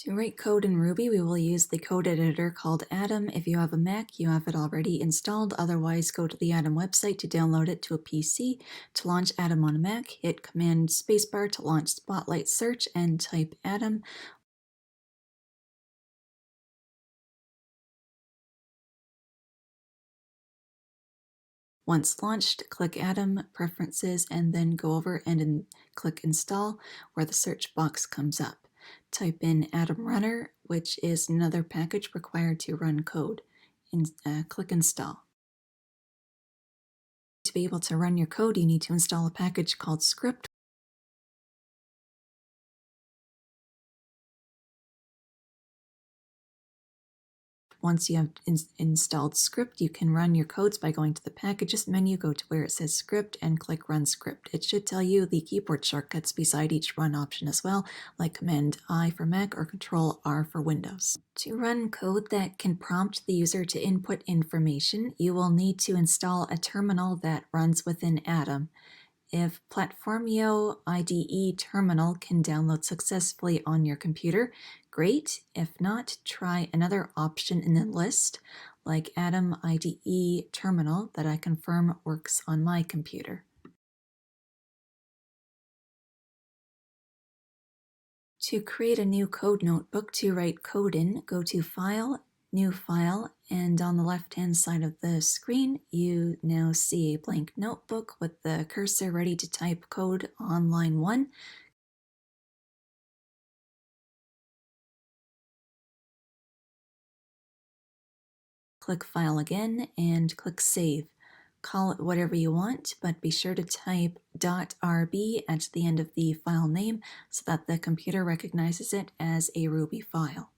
To write code in Ruby, we will use the code editor called Atom. If you have a Mac, you have it already installed. Otherwise, go to the Atom website to download it to a PC. To launch Atom on a Mac, hit Command Spacebar to launch Spotlight Search and type Atom. Once launched, click Atom, Preferences, and then go over and click Install, where the search box comes up. Type in Atom Runner, which is another package required to run code. Click Install. To be able to run your code, you need to install a package called script. Once you have installed script, you can run your codes by going to the packages menu, go to where it says script, and click run script. It should tell you the keyboard shortcuts beside each run option as well, like Command I for Mac or Control R for Windows. To run code that can prompt the user to input information, you will need to install a terminal that runs within Atom. If Platformio IDE terminal can download successfully on your computer, great. If not, try another option in the list, like Atom IDE terminal that I confirm works on my computer. To create a new code notebook to write code in, go to File, New File, and on the left-hand side of the screen, you now see a blank notebook with the cursor ready to type code on line 1. Click File again and click Save. Call it whatever you want, but be sure to type .rb at the end of the file name so that the computer recognizes it as a Ruby file.